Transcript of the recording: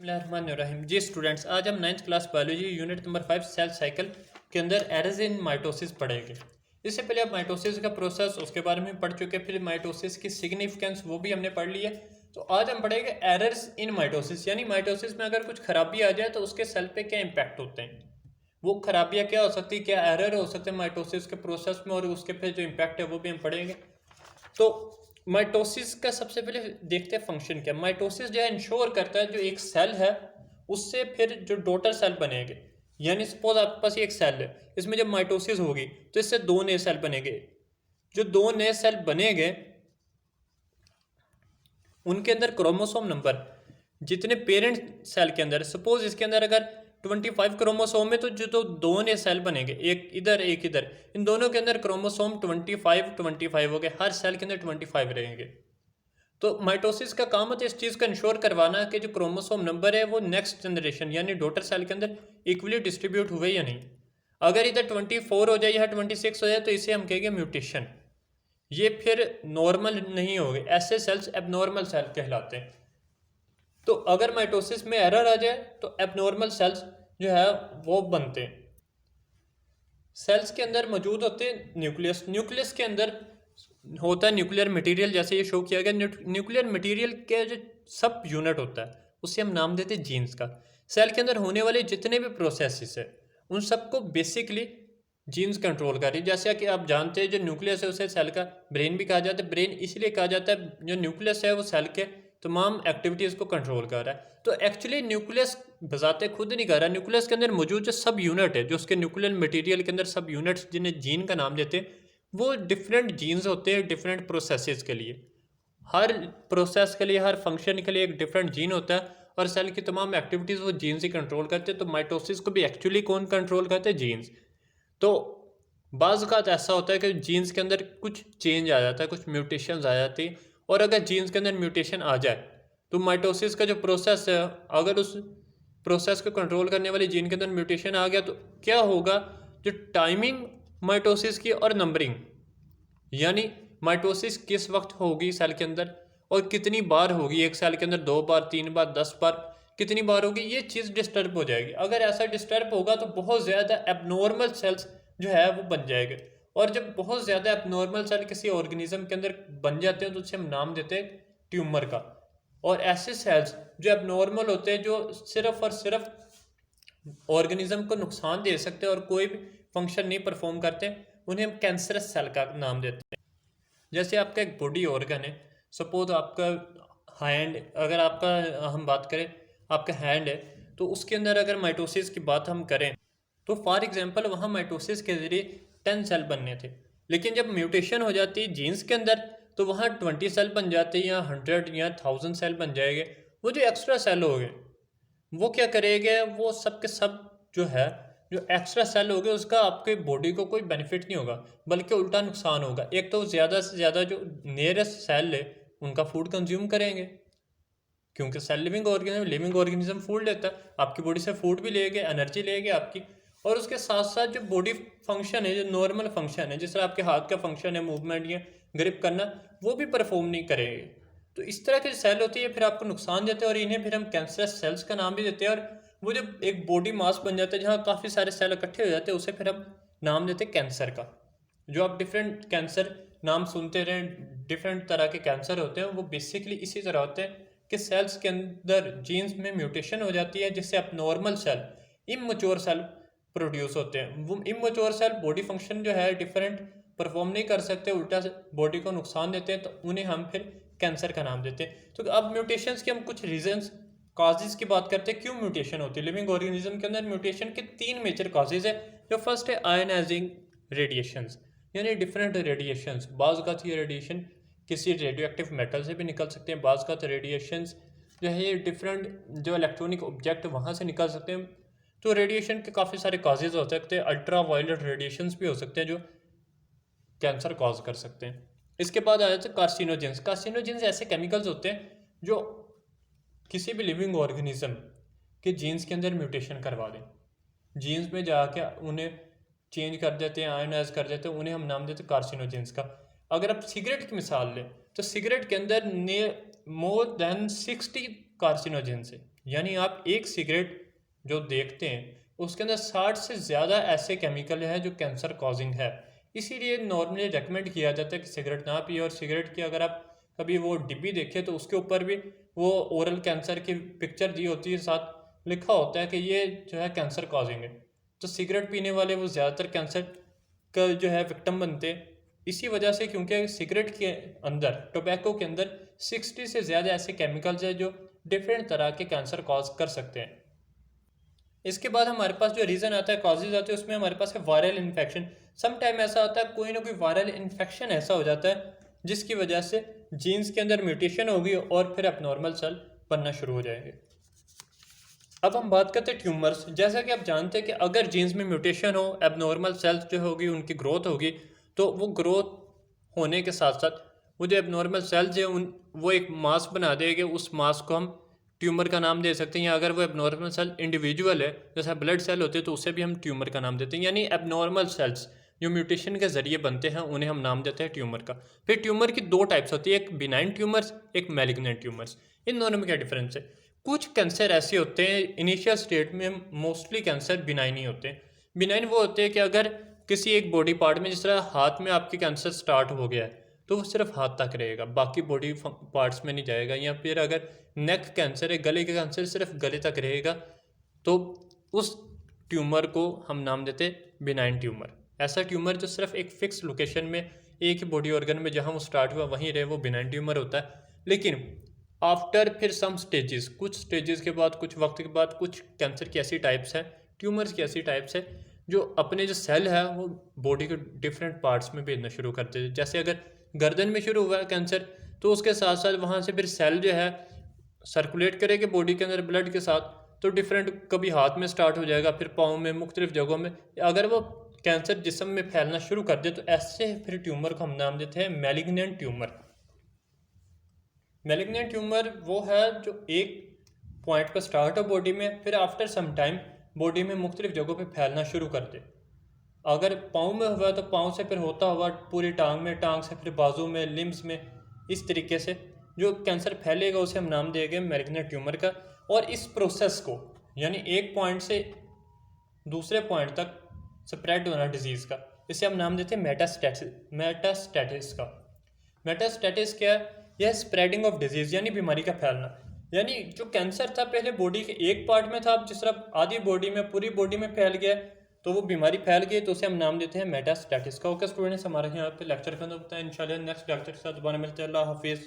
बिस्मिल्लाहिर्रहमानिर्रहीम। जी स्टूडेंट्स, आज हम 9th class biology unit number 5 cell cycle के अंदर एरर्स इन माइटोसिस पढ़ेंगे। इससे पहले आप माइटोसिस का प्रोसेस उसके बारे में पढ़ चुके, फिर माइटोसिस की सिग्निफिकेंस वो भी हमने पढ़ ली है। तो आज हम पढ़ेंगे एरर्स इन माइटोसिस, यानी माइटोसिस में अगर कुछ खराबी आ जाए तो उसके सेल पे क्या इम्पैक्ट होते हैं, वो खराबियाँ क्या हो सकती है, क्या एरर हो सकते हैं माइटोसिस के प्रोसेस में, और उसके फिर जो इम्पैक्ट है वो भी हम पढ़ेंगे। तो माइटोसिस का सबसे पहले देखते हैं फंक्शन क्या। माइटोसिस जो है इंश्योर करता है जो एक सेल है उससे फिर जो डॉटर सेल बनेंगे, यानी सपोज आपके पास एक सेल है, इसमें जब माइटोसिस होगी तो इससे दो नए सेल बनेंगे। जो दो नए सेल बनेंगे उनके अंदर क्रोमोसोम नंबर जितने पेरेंट सेल के अंदर, सपोज इसके अंदर अगर 25 क्रोमोसोम है तो जो तो दो नए सेल बनेंगे, एक इधर एक इधर, इन दोनों के अंदर क्रोमोसोम 25 हो गए, हर सेल के अंदर 25 रहेंगे। तो माइटोसिस का काम होता है इस चीज़ का इंश्योर करवाना कि जो क्रोमोसोम नंबर है वो नेक्स्ट जनरेशन यानी डॉटर सेल के अंदर इक्वली डिस्ट्रीब्यूट हुए या नहीं। अगर इधर 24 हो जाए या 26 हो जाए तो इसे हम कहेंगे म्यूटेशन, ये फिर नॉर्मल नहीं होंगे, ऐसे सेल्स एबनॉर्मल सेल कहलाते हैं। तो अगर माइटोसिस में एरर आ जाए तो एबनॉर्मल सेल्स जो है वो बनते हैं। सेल्स के अंदर मौजूद होते हैं न्यूक्लियस, न्यूक्लियस के अंदर होता है न्यूक्लियर मटेरियल, जैसे ये शो किया गया। न्यूक्लियर मटेरियल के जो सब यूनिट होता है उसे हम नाम देते हैं जीन्स का। सेल के अंदर होने वाले जितने भी प्रोसेसेस है उन सबको बेसिकली जीन्स कंट्रोल कर रही है। जैसे कि आप जानते हैं जो न्यूक्लियस है उसे सेल का ब्रेन भी कहा जाता है। ब्रेन इसलिए कहा जाता है जो न्यूक्लियस है वो सेल के तमाम एक्टिविटीज़ को कंट्रोल कर रहा है। तो एक्चुअली न्यूक्लियस बजाते खुद नहीं कर रहा, न्यूक्लियस के अंदर मौजूद जो सब यूनिट है, जो उसके न्यूक्लियर मटेरियल के अंदर सब यूनिट्स जिन्हें जीन का नाम देते हैं, वो डिफरेंट जीन्स होते हैं डिफरेंट प्रोसेसेस के लिए। हर प्रोसेस के लिए, हर फंक्शन के लिए एक डिफरेंट जीन होता है और सेल की तमाम एक्टिविटीज़ वो जीन्स ही कंट्रोल करते हैं। तो माइटोसिस को भी एक्चुअली कौन कंट्रोल करते हैं? जीन्स। तो बाज़ औक़ात ऐसा होता है कि जीन्स के अंदर कुछ चेंज आ जाता है, कुछ म्यूटेशंस आ जाती है, और अगर जीन्स के अंदर म्यूटेशन आ जाए तो माइटोसिस का जो प्रोसेस है, अगर उस प्रोसेस को कंट्रोल करने वाली जीन के अंदर म्यूटेशन आ गया तो क्या होगा, जो टाइमिंग माइटोसिस की और नंबरिंग, यानी माइटोसिस किस वक्त होगी सेल के अंदर और कितनी बार होगी, एक सेल के अंदर 2 बार 3 बार 10 बार कितनी बार होगी, ये चीज़ डिस्टर्ब हो जाएगी। अगर ऐसा डिस्टर्ब होगा तो बहुत ज़्यादा एबनॉर्मल सेल्स जो है वो बन जाएंगे, और जब बहुत ज़्यादा एबनॉर्मल सेल किसी ऑर्गेनिज्म के अंदर बन जाते हैं तो उसे हम नाम देते हैं ट्यूमर का। और ऐसे सेल्स जो एबनॉर्मल होते हैं, जो सिर्फ और सिर्फ ऑर्गेनिज्म को नुकसान दे सकते हैं और कोई भी फंक्शन नहीं परफॉर्म करते, उन्हें हम कैंसरस सेल का नाम देते हैं। जैसे आपका एक बॉडी ऑर्गन है, सपोज आपका हैंड, अगर आपका हम बात करें आपका हैंड है, तो उसके अंदर अगर माइटोसिस की बात हम करें तो फॉर एग्जांपल वहाँ माइटोसिस के ज़रिए 10 सेल बनने थे, लेकिन जब म्यूटेशन हो जाती है जीन्स के अंदर तो वहाँ 20 सेल बन जाते हैं, या 100 या 1000 सेल बन जाएंगे। वो जो एक्स्ट्रा सेल हो गए वो क्या करेंगे, वो सब के सब जो है, जो एक्स्ट्रा सेल हो गए उसका आपके बॉडी को कोई बेनिफिट नहीं होगा, बल्कि उल्टा नुकसान होगा। एक तो ज़्यादा से ज़्यादा जो नियरेस्ट सेल है उनका फूड कंज्यूम करेंगे, क्योंकि सेल लिविंग ऑर्गेनिज्म फूड लेता है, आपकी बॉडी से फूड भी लेंगे, एनर्जी लेंगे आपकी, और उसके साथ साथ जो बॉडी फंक्शन है, जो नॉर्मल फंक्शन है, जिस तरह आपके हाथ का फंक्शन है मूवमेंट या ग्रिप करना, वो भी परफॉर्म नहीं करेंगे। तो इस तरह की सेल होती है फिर आपको नुकसान देते हैं, और इन्हें फिर हम कैंसरस सेल्स का नाम भी देते हैं। और वो जब एक बॉडी मास बन जाता है जहाँ काफ़ी सारे सेल इकट्ठे हो जाते हैं, उसे फिर हम नाम देते हैं कैंसर का। जो आप डिफरेंट कैंसर नाम सुनते रहे, डिफरेंट तरह के कैंसर होते हैं, वो बेसिकली इसी तरह होते हैं कि सेल्स के अंदर जीन्स में म्यूटेशन हो जाती है, जिससे अब normal cell, immature cell produce होते हैं। वो इमैच्योर सेल बॉडी फंक्शन जो है डिफरेंट परफॉर्म नहीं कर सकते, उल्टा बॉडी को नुकसान देते हैं, तो उन्हें हम फिर कैंसर का नाम देते हैं। तो अब म्यूटेशंस के हम कुछ रीजंस, काजेज की बात करते हैं, क्यों म्यूटेशन होती है लिविंग ऑर्गेनिज्म के अंदर। म्यूटेशन के 3 मेजर काजेज है। जो फर्स्ट है आयनाइजिंग रेडिएशंस, यानी डिफरेंट रेडिएशंस। बाज़ का ये रेडिएशन किसी रेडियो एक्टिव मेटल से भी निकल सकते हैं, बाज़ का रेडिएशंस जो है ये डिफरेंट जो इलेक्ट्रॉनिक ऑब्जेक्ट वहाँ से निकल सकते हैं। तो रेडिएशन के काफ़ी सारे काजेज हो सकते हैं। अल्ट्रा वायलेट रेडिएशंस भी हो सकते हैं जो कैंसर कॉज कर सकते हैं। इसके बाद आ जाते हैं कार्सिनोजेंस। कार्सिनोजेंस ऐसे केमिकल्स होते हैं जो किसी भी लिविंग ऑर्गेनिज्म के जीन्स के अंदर म्यूटेशन करवा दें, जीन्स में जाके उन्हें चेंज कर देते हैं, आयनाइज कर देते हैं, उन्हें हम नाम देते हैं कार्सिनोजेंस का। अगर आप सिगरेट की मिसाल लें तो सिगरेट के अंदर मोर देन 60 कार्सिनोजेंस है, यानी आप एक सिगरेट जो देखते हैं उसके अंदर 60 से ज़्यादा ऐसे केमिकल है जो कैंसर कॉजिंग है। इसीलिए नॉर्मली रेकमेंड किया जाता है कि सिगरेट ना पिए, और सिगरेट की अगर आप कभी वो डिब्बी देखें तो उसके ऊपर भी वो ओरल कैंसर की पिक्चर दी होती है, साथ लिखा होता है कि ये जो है कैंसर कॉजिंग है। तो सिगरेट पीने वाले वो ज़्यादातर कैंसर का जो है विक्टिम बनते हैं इसी वजह से, क्योंकि सिगरेट के अंदर, टोबैको के अंदर 60 से ज़्यादा ऐसे केमिकल्स हैं जो डिफरेंट तरह के कैंसर कॉज कर सकते हैं। इसके बाद हमारे पास जो रीज़न आता है, कॉजेज आते हैं, उसमें हमारे पास है वायरल इन्फेक्शन। सम टाइम ऐसा होता है कोई ना कोई वायरल इन्फेक्शन ऐसा हो जाता है जिसकी वजह से जीन्स के अंदर म्यूटेशन होगी और फिर एबनॉर्मल सेल बनना शुरू हो जाएंगे। अब हम बात करते हैं ट्यूमर्स। जैसा कि आप जानते हैं कि अगर जीन्स में म्यूटेशन हो, एबनॉर्मल सेल्स जो होगी उनकी ग्रोथ होगी, तो वो ग्रोथ होने के साथ साथ वो जो एबनॉर्मल सेल्स हैं उन वो एक मास बना देंगे। उस मास को हम ट्यूमर का नाम दे सकते हैं, या अगर वो एबनॉर्मल सेल इंडिविजुअल है जैसा ब्लड सेल होते हैं तो उसे भी हम ट्यूमर का नाम देते हैं। यानी एबनॉर्मल सेल्स जो म्यूटेशन के जरिए बनते हैं उन्हें हम नाम देते हैं ट्यूमर का। फिर ट्यूमर की दो टाइप्स होती है, एक बिनाइन ट्यूमर्स, एक मैलिग्नेंट ट्यूमर्स। इन दोनों में क्या डिफरेंस है? कुछ कैंसर ऐसे होते हैं इनिशियल स्टेट में, मोस्टली कैंसर बिनाइन ही होते हैं। बिनाइन वो होते हैं कि अगर किसी एक बॉडी पार्ट में, जिस तरह हाथ में आपके कैंसर स्टार्ट हो गया है तो वो सिर्फ हाथ तक रहेगा, बाकी बॉडी पार्ट्स में नहीं जाएगा। या फिर अगर नेक कैंसर है, गले का कैंसर सिर्फ गले तक रहेगा, तो उस ट्यूमर को हम नाम देते हैं बिनाइन ट्यूमर। ऐसा ट्यूमर जो सिर्फ एक फिक्स लोकेशन में, एक ही बॉडी ऑर्गन में जहाँ वो स्टार्ट हुआ वहीं रहे, वो बिनाइन ट्यूमर होता है। लेकिन आफ्टर फिर सम स्टेजेस, कुछ स्टेजेस के बाद, कुछ वक्त के बाद, कुछ कैंसर की ऐसी टाइप्स है, ट्यूमर्स की ऐसी टाइप्स है जो अपने जो सेल है वो बॉडी के डिफरेंट पार्ट्स में भेजना शुरू करते हैं। जैसे अगर गर्दन में शुरू हुआ है कैंसर, तो उसके साथ साथ वहाँ से फिर सेल जो है सर्कुलेट करेगा बॉडी के अंदर ब्लड के साथ, तो डिफरेंट, कभी हाथ में स्टार्ट हो जाएगा, फिर पाँव में, मुख्तलिफ जगहों में। अगर वो कैंसर जिस्म में फैलना शुरू कर दे तो ऐसे फिर ट्यूमर को हम नाम देते हैं मैलिग्नेंट ट्यूमर। मैलिग्नेंट ट्यूमर वो है जो एक पॉइंट पर स्टार्ट हो बॉडी में, फिर आफ्टर सम टाइम बॉडी में मुख्तलिफ जगहों पे फैलना शुरू कर दे। अगर पाँव में हुआ तो पाँव से फिर होता हुआ पूरी टांग में, टांग से फिर बाजू में, लिम्स में, इस तरीके से जो कैंसर फैलेगा उसे हम नाम देंगे मैलिग्नेंट ट्यूमर का। और इस प्रोसेस को, यानी एक पॉइंट से दूसरे पॉइंट तक स्प्रेड होना डिजीज़ का, इसे हम नाम देते हैं मेटास्टेटिस का। मेटास्टेटिस क्या है? यह स्प्रेडिंग ऑफ डिजीज़, यानी बीमारी का फैलना। यानी जो कैंसर था पहले बॉडी के एक पार्ट में था, अब जिस तरह आधी बॉडी में, पूरी बॉडी में फैल गया तो वो बीमारी फैल गई, तो उसे हम नाम देते हैं मेटास्टेटिस का। ओके स्टूडेंट्स, हमारे यहाँ पे लेक्चर खत्म होता है। इंशाल्लाह नेक्स्ट लेक्चर के साथ दोबारा मिलते हैं। अल्लाह हाफिज़।